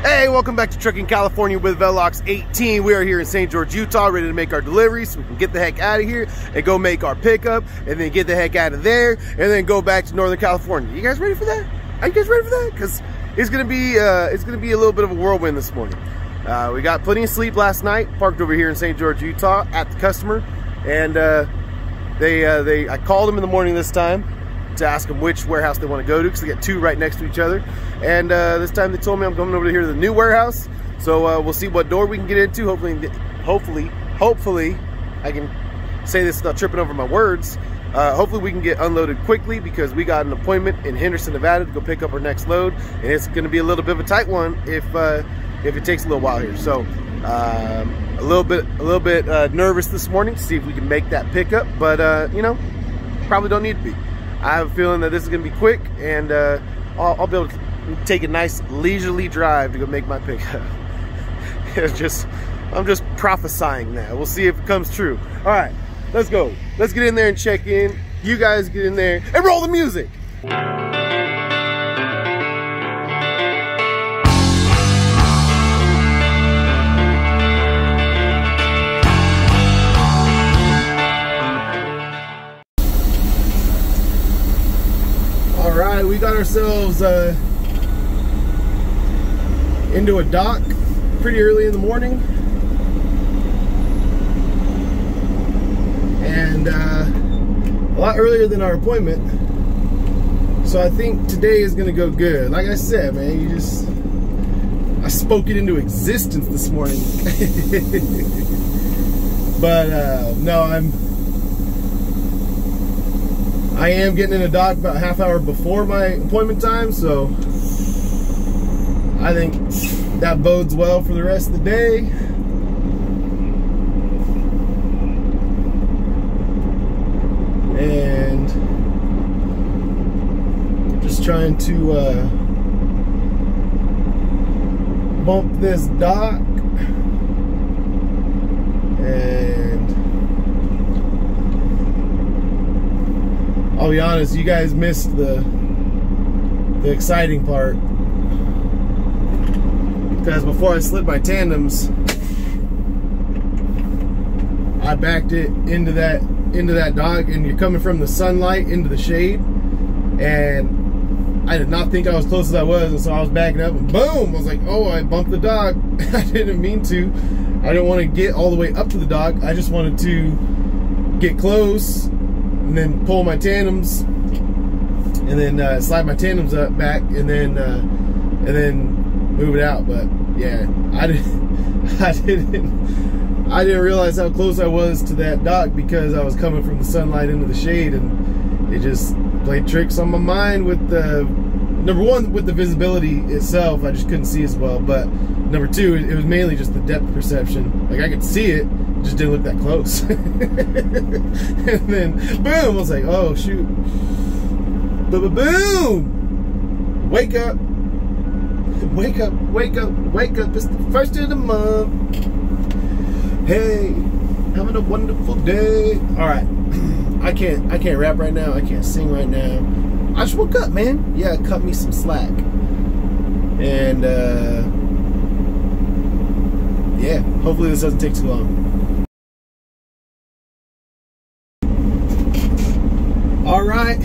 Hey, welcome back to Trucking California with Velox 18. We are here in St. George, Utah, ready to make our deliveries so we can get the heck out of here and go make our pickup and then get the heck out of there and then go back to Northern California. You guys ready for that? Are you guys ready for that? Because it's gonna be a little bit of a whirlwind this morning. We got plenty of sleep last night, parked over here in St. George, Utah at the customer, and I called them in the morning this time to ask them which warehouse they want to go to because they got two right next to each other. And this time they told me I'm coming over to here to the new warehouse. So we'll see what door we can get into. Hopefully, I can say this without tripping over my words. Hopefully we can get unloaded quickly because we got an appointment in Henderson, Nevada to go pick up our next load. And it's going to be a little bit of a tight one if it takes a little while here. So a little bit nervous this morning to see if we can make that pickup. But you know, probably don't need to be. I have a feeling that this is going to be quick, and I'll be able to take a nice leisurely drive to go make my pickup. I'm just prophesying that. We'll see if it comes true. All right, let's go. Let's get in there and check in. You guys get in there and roll the music. Alright, we got ourselves into a dock pretty early in the morning, and a lot earlier than our appointment, so I think today is gonna go good. Like I said, man, I spoke it into existence this morning. But no, I am getting in a dock about a half hour before my appointment time, so I think that bodes well for the rest of the day. And just trying to bump this dock, and I'll be honest, you guys missed the exciting part, because before I slid my tandems, I backed it into that dock, and you're coming from the sunlight into the shade, and I did not think I was close as I was, and so I was backing up, and boom, I was like, oh, I bumped the dock. I didn't mean to. I didn't want to get all the way up to the dock. I just wanted to get close and then pull my tandems, and then slide my tandems up back, and then move it out. But yeah, I didn't realize how close I was to that dock because I was coming from the sunlight into the shade, and it just played tricks on my mind with the number one, with the visibility itself. I just couldn't see as well, but number two, it was mainly just the depth perception. Like, I could see it, just didn't look that close. And then boom, I was like, oh shoot, boom, wake up, wake up, wake up, wake up, it's the first of the month, hey, having a wonderful day. All right, I can't rap right now, I can't sing right now, I just woke up, man. Yeah, cut me some slack. And yeah, hopefully this doesn't take too long. All right,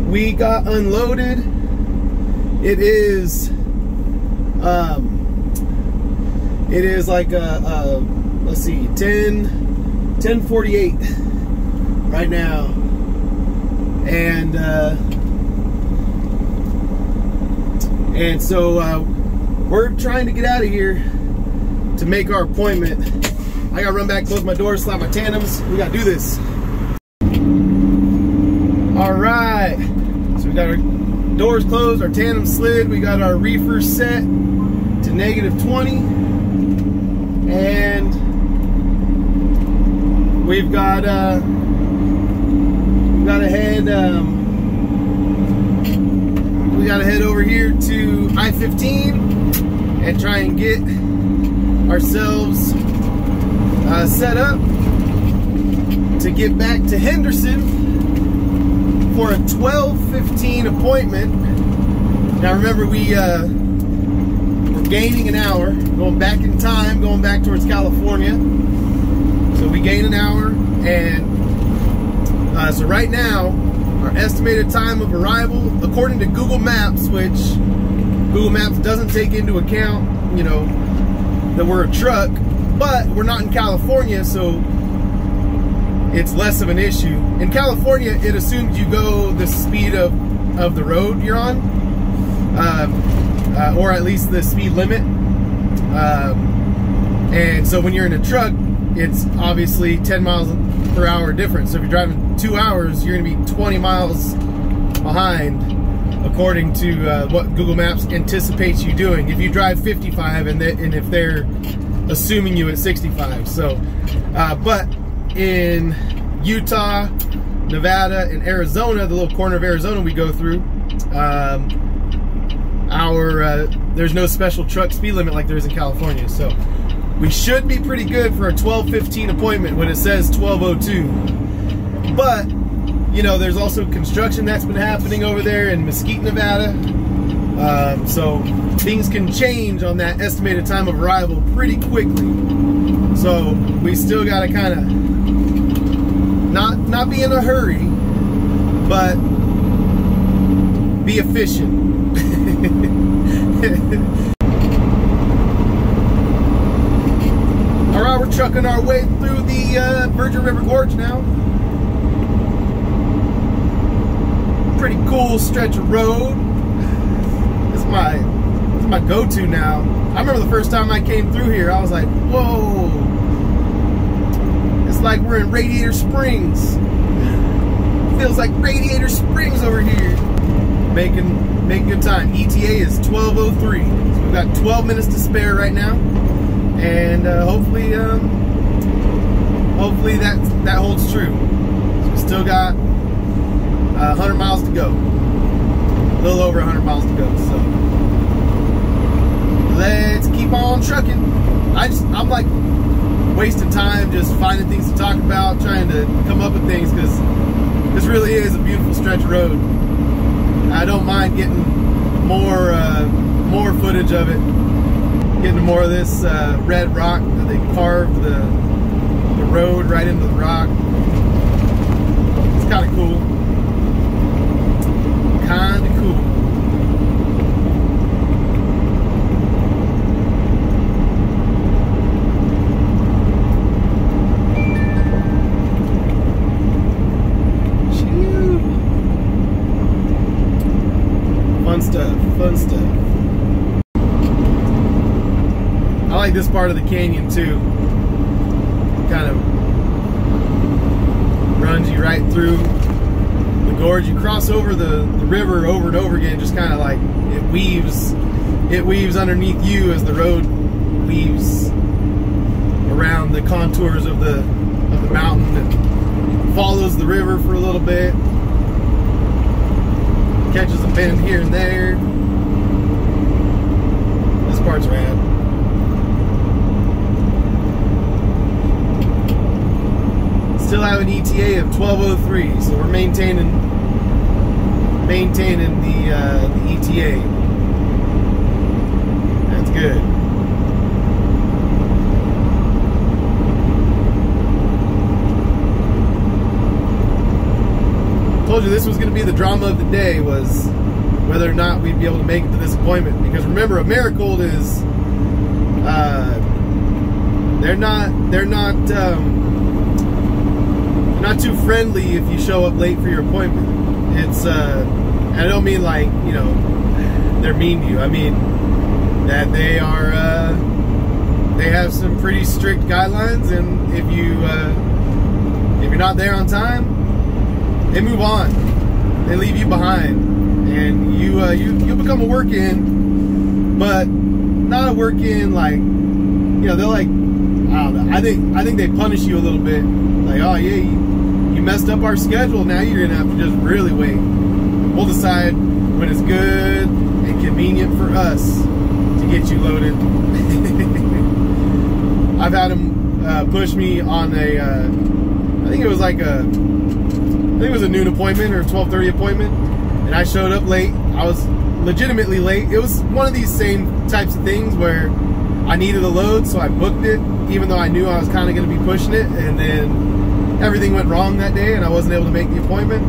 we got unloaded. It is like let's see, 10:48 right now, and so we're trying to get out of here to make our appointment. I gotta run back, close my door, slap my tandems. We gotta do this. All right, so we got our doors closed, our tandem slid, we got our reefer set to -20, and we've got to head over here to I-15 and try and get ourselves set up to get back to Henderson for a 12:15 appointment. Now remember, we're gaining an hour, going back in time, going back towards California. So we gain an hour, and so right now, our estimated time of arrival, according to Google Maps, which Google Maps doesn't take into account, you know, that we're a truck, but we're not in California, so it's less of an issue. In California, it assumes you go the speed of the road you're on, or at least the speed limit. And so when you're in a truck, it's obviously 10 miles per hour difference. So if you're driving 2 hours, you're going to be 20 miles behind, according to what Google Maps anticipates you doing. If you drive 55 and if they're assuming you at 65. So, but in Utah, Nevada, and Arizona, the little corner of Arizona we go through, there's no special truck speed limit like there is in California. So we should be pretty good for a 12:15 appointment when it says 12:02. But, you know, there's also construction that's been happening over there in Mesquite, Nevada. So things can change on that estimated time of arrival pretty quickly. So we still got to kind of not be in a hurry, but be efficient. Alright, we're trucking our way through the Virgin River Gorge now. Pretty cool stretch of road. It's my go-to now. I remember the first time I came through here, I was like, whoa. It's like we're in Radiator Springs. Feels like Radiator Springs over here. Making good time. ETA is 12:03. So we've got 12 minutes to spare right now. And hopefully that holds true. So we still got 100 miles to go. A little over 100 miles to go. So let's keep on trucking. I'm like wasting time just finding things to talk about, trying to come up with things, because this really is a beautiful stretch of road. I don't mind getting more footage of it. Getting more of this red rock that they carved the road right into the rock. It's kind of cool. Kind of cool. Fun stuff. Fun stuff. I like this part of the canyon too. Kind of runs you right through the gorge. You cross over the river over and over again, just kind of like it weaves underneath you as the road weaves around the contours of the mountain and follows the river for a little bit. Catches a bend here and there. This part's rad. Still have an ETA of 12:03, so we're maintaining the ETA. That's good. Told you this was going to be the drama of the day, was whether or not we'd be able to make it to this appointment. Because remember, Americold is they're not too friendly if you show up late for your appointment. It's I don't mean like, you know, they're mean to you. I mean that they have some pretty strict guidelines, and if you're not there on time, they move on. They leave you behind, and you become a work-in, but not a work-in like, you know, they're like, I don't know. I think they punish you a little bit. Like, oh yeah, you messed up our schedule. Now you're gonna have to just really wait. We'll decide when it's good and convenient for us to get you loaded. I've had them push me on a, I think it was a noon appointment or 12:30 appointment, and I showed up late. I legitimately late. It was one of these same types of things where I needed a load, so I booked it, even though I knew I was kind of going to be pushing it, and then everything went wrong that day, and I wasn't able to make the appointment,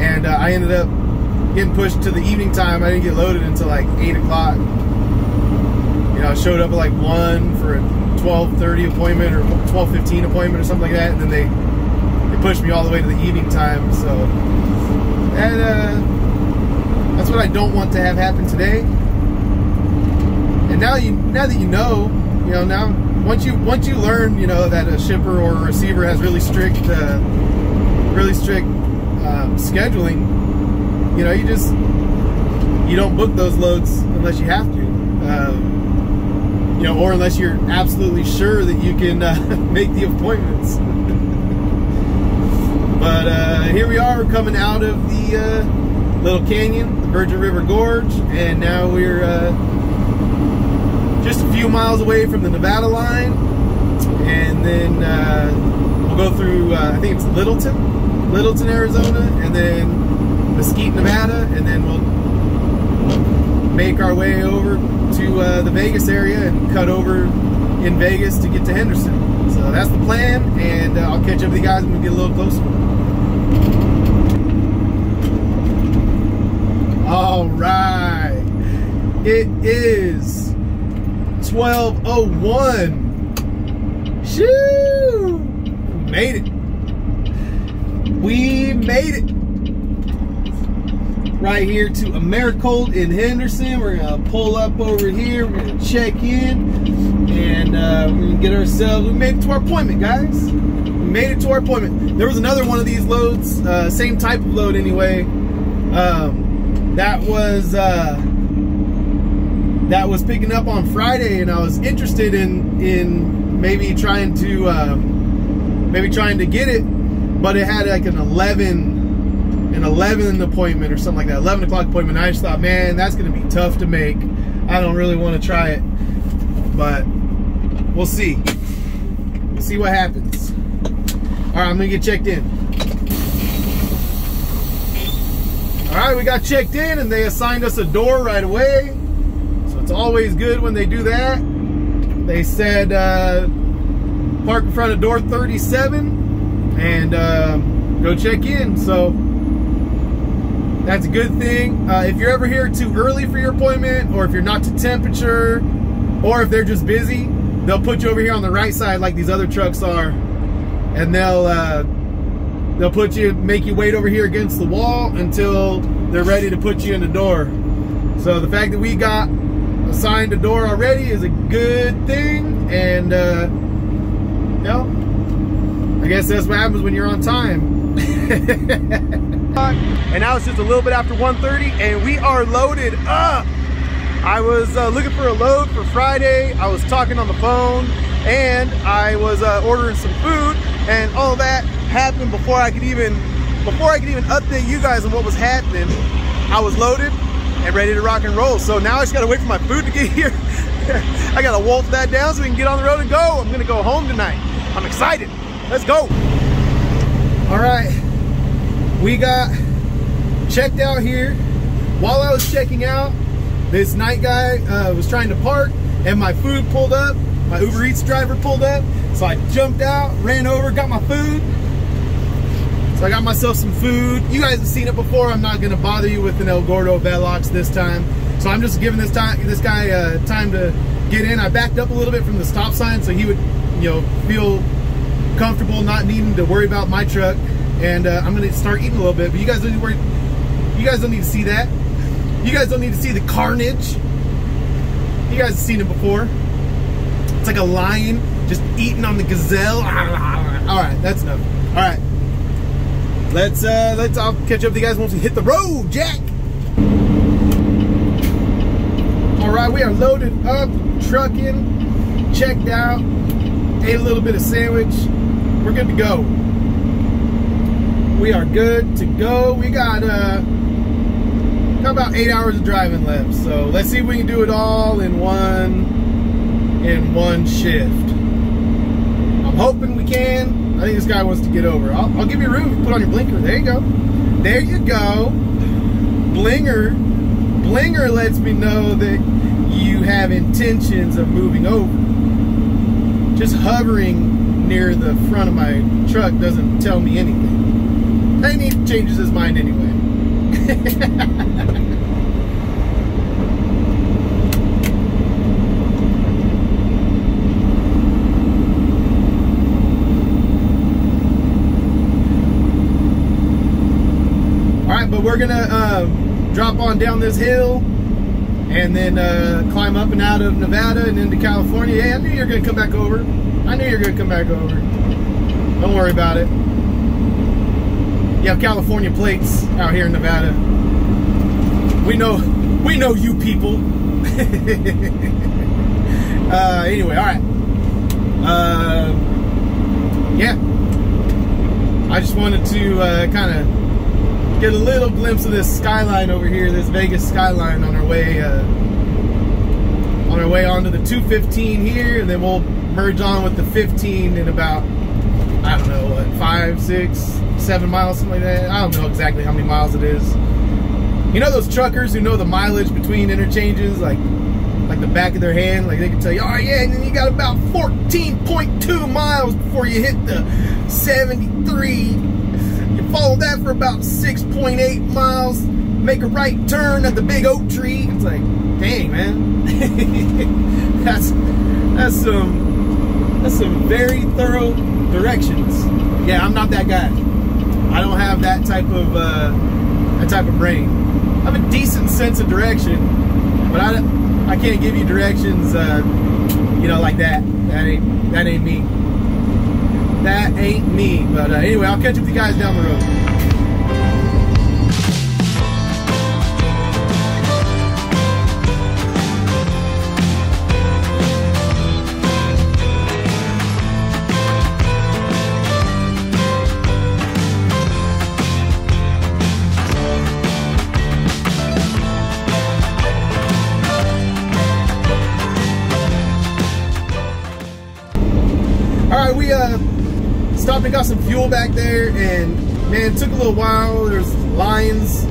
and I ended up getting pushed to the evening time. I didn't get loaded until like 8 o'clock. You know, I showed up at like 1 for a 12:30 appointment or 12:15 appointment or something like that, and then they pushed me all the way to the evening time. So, and that's what I don't want to have happen today. And now that you know, now once you learn, you know, that a shipper or a receiver has really strict scheduling, you know, you don't book those loads unless you have to, you know, or unless you're absolutely sure that you can make the appointments. But here we are, we're coming out of the little canyon, the Virgin River Gorge, and now we're just a few miles away from the Nevada line, and then we'll go through, I think it's Littleton, Arizona, and then Mesquite, Nevada, and then we'll make our way over to the Vegas area and cut over in Vegas to get to Henderson. So that's the plan, and I'll catch up with you guys when we get a little closer. All right, it is 12:01. Shoo! Made it. We made it. Right here to Americold in Henderson. We're gonna pull up over here. We're gonna check in, and we're gonna get ourselves. We made it to our appointment, guys. We made it to our appointment. There was another one of these loads, same type of load anyway. That was picking up on Friday, and I was interested in maybe trying to get it, but it had like an 11 appointment or something like that, 11 o'clock appointment. I just thought, man, that's gonna be tough to make. I don't really want to try it, but we'll see. We'll see what happens. All right, I'm gonna get checked in. All right, we got checked in, and they assigned us a door right away. So it's always good when they do that. They said park in front of door 37 and go check in. So that's a good thing. If you're ever here too early for your appointment, or if you're not to temperature, or if they're just busy, they'll put you over here on the right side like these other trucks are, and they'll make you wait over here against the wall until they're ready to put you in the door. So the fact that we got assigned a door already is a good thing, and you know, I guess that's what happens when you're on time. And now it's just a little bit after 1:30, and we are loaded up. I was looking for a load for Friday. I was talking on the phone, and I was ordering some food, and all that happened before I could even update you guys on what was happening. I was loaded and ready to rock and roll. So now I just gotta wait for my food to get here. I gotta wolf that down so we can get on the road and go. I'm gonna go home tonight. I'm excited. Let's go. All right, we got checked out here. While I was checking out, this night guy was trying to park, and my food pulled up. My Uber Eats driver pulled up, so I jumped out, ran over, got my food. So I got myself some food. You guys have seen it before. I'm not gonna bother you with an El Gordo Velox this time. So I'm just giving this guy time to get in. I backed up a little bit from the stop sign so he would, you know, feel comfortable not needing to worry about my truck. And I'm gonna start eating a little bit, but you guys don't need to worry. You guys don't need to see that. You guys don't need to see the carnage. You guys have seen it before. It's like a lion just eating on the gazelle. All right, that's enough. All right, I'll catch up with you guys once we hit the road, Jack. All right, we are loaded up, trucking, checked out, ate a little bit of sandwich. We're good to go. We are good to go. We got about 8 hours of driving left, so let's see if we can do it all in one shift. I'm hoping we can. I think this guy wants to get over. I'll give you room if you put on your blinker. There you go. There you go. Blinger. blinger lets me know that you have intentions of moving over. Just hovering near the front of my truck doesn't tell me anything. And he changes his mind anyway. Alright, but we're gonna drop on down this hill and then climb up and out of Nevada and into California. Hey, I knew you were gonna come back over. I knew you were gonna come back over. Don't worry about it. You have California plates out here in Nevada. We know you people. Anyway, all right. Yeah. I just wanted to kind of get a little glimpse of this skyline over here, this Vegas skyline on our way onto the 215 here, and then we'll merge on with the 15 in about, I don't know, what, 5, 6, 7 miles, something like that. I don't know exactly how many miles it is. You know those truckers who know the mileage between interchanges, like the back of their hand, like they can tell you, oh yeah, and then you got about 14.2 miles before you hit the 73. You follow that for about 6.8 miles, make a right turn at the big oak tree. It's like, dang, man. that's some very thorough directions. Yeah, I'm not that guy. I don't have that type of brain. I have a decent sense of direction, but I can't give you directions, you know, like that. That ain't me. That ain't me. But anyway, I'll catch up with you guys down the road. Alright, we stopped and got some fuel back there, and man, it took a little while. There's lines,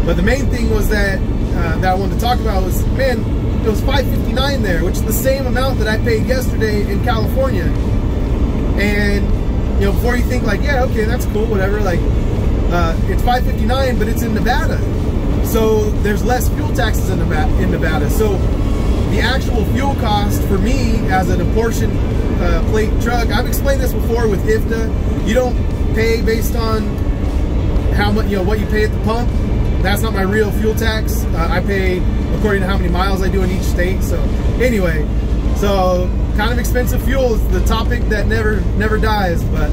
but the main thing was that I wanted to talk about was, man, it was $5.59 there, which is the same amount that I paid yesterday in California. And you know, before you think like, yeah, okay, that's cool, whatever, like it's $5.59, but it's in Nevada, so there's less fuel taxes in Nevada. So the actual fuel cost for me as an apportioned plate truck, I've explained this before with IFTA, you don't pay based on how much, you know, what you pay at the pump. That's not my real fuel tax. I pay according to how many miles I do in each state. So anyway, so kind of expensive fuel is the topic that never dies. But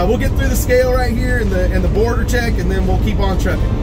we'll get through the scale right here and the border check, and then we'll keep on trucking.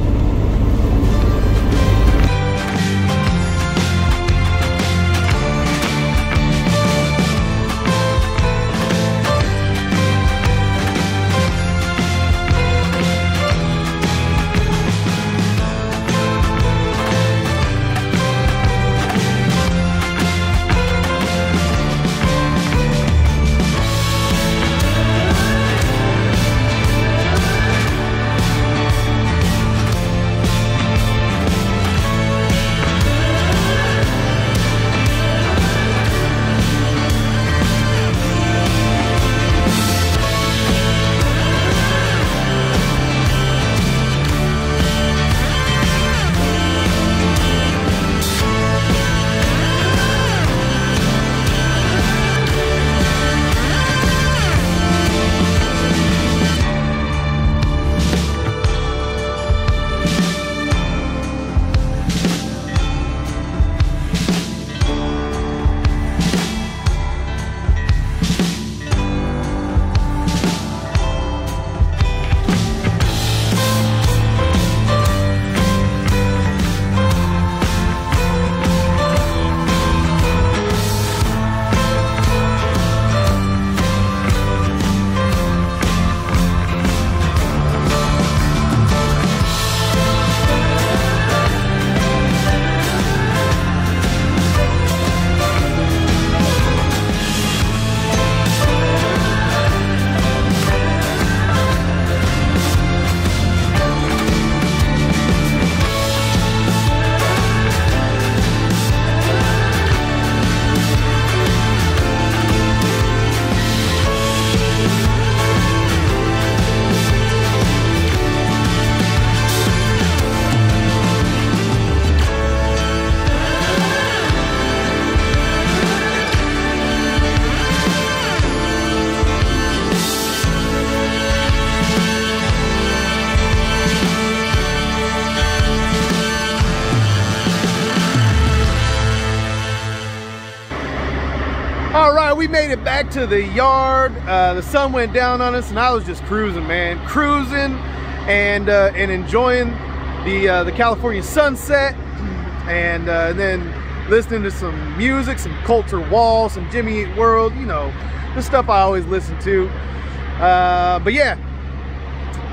All right, we made it back to the yard. The sun went down on us and I was just cruising, man. Cruising and enjoying the California sunset, and then listening to some music, some Coulter Wall, some Jimmy Eat World, you know, the stuff I always listen to. But yeah,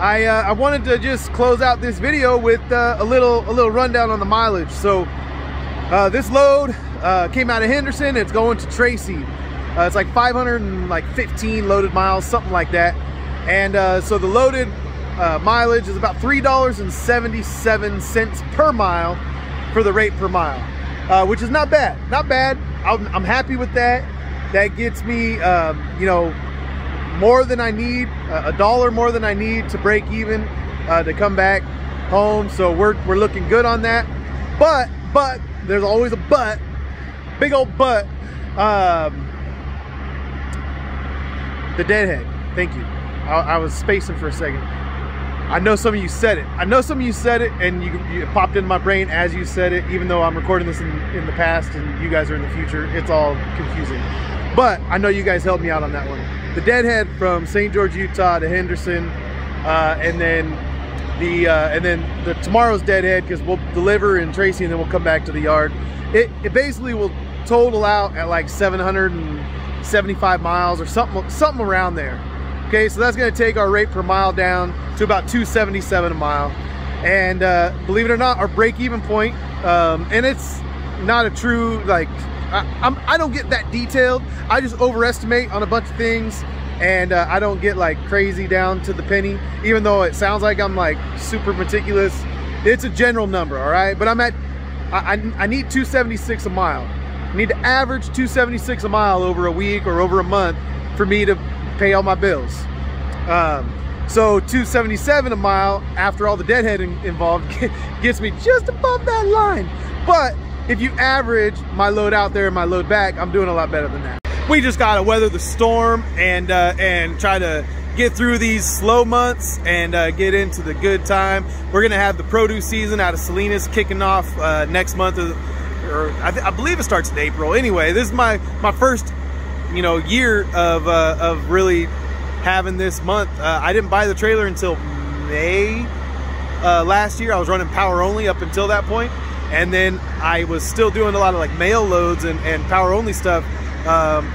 I wanted to just close out this video with a little rundown on the mileage. So this load came out of Henderson. It's going to Tracy. It's like 515 loaded miles, something like that. And so the loaded mileage is about $3.77 per mile for the rate per mile, which is not bad. Not bad. I'm happy with that. That gets me, you know, more than I need, $1 more than I need to break even to come back home. So we're looking good on that. But there's always a but, big old but. The Deadhead. Thank you. I was spacing for a second. I know some of you said it. I know some of you said it, and you popped in my brain as you said it, even though I'm recording this in the past and you guys are in the future. It's all confusing. But I know you guys helped me out on that one. The Deadhead from St. George, Utah to Henderson, and then the tomorrow's Deadhead, because we'll deliver in Tracy and then we'll come back to the yard. It basically will total out at like 775 miles or something around there. Okay, so that's going to take our rate per mile down to about 277 a mile. And believe it or not, our break-even point, and it's not a true, like, I don't get that detailed. I just overestimate on a bunch of things, and I don't get like crazy down to the penny, even though it sounds like I'm like super meticulous. It's a general number, all right? But I'm at, I need 276 a mile. I need to average 276 a mile over a week or over a month for me to pay all my bills. So 277 a mile after all the Deadhead involved gets me just above that line. But if you average my load out there and my load back, I'm doing a lot better than that. We just gotta weather the storm and try to get through these slow months and get into the good time. We're gonna have the produce season out of Salinas kicking off next month, or I believe it starts in April. Anyway, this is my first, you know, year of really having this month. I didn't buy the trailer until May last year. I was running power only up until that point, and then I was still doing a lot of like mail loads and power only stuff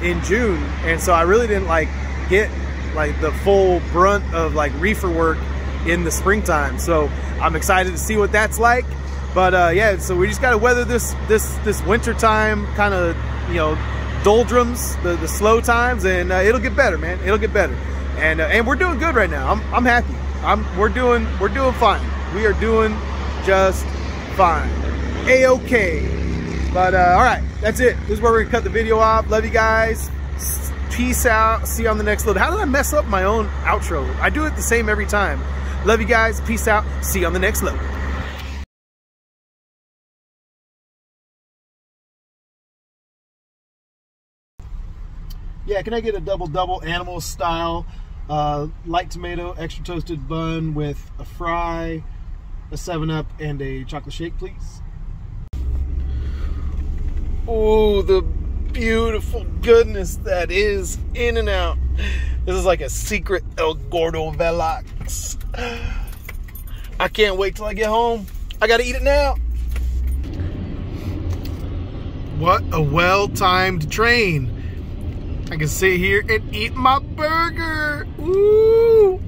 in June, and so I really didn't like get like the full brunt of like reefer work in the springtime. So I'm excited to see what that's like. But yeah, so we just got to weather this winter time kind of, you know, doldrums, the slow times, and it'll get better, man. It'll get better, and we're doing good right now. I'm happy. We're doing fine. We are doing just fine. A-okay. But all right, that's it. This is where we're gonna cut the video off. Love you guys. Peace out. See you on the next load. How did I mess up my own outro? I do it the same every time. Love you guys. Peace out. See you on the next load. Yeah, can I get a double animal style, light tomato, extra toasted bun with a fry, a 7-Up, and a chocolate shake, please? Oh, the beautiful goodness that is In-N-Out. This is like a secret El Gordo Velox. I can't wait till I get home. I gotta eat it now. What a well-timed train. I can sit here and eat my burger. Ooh.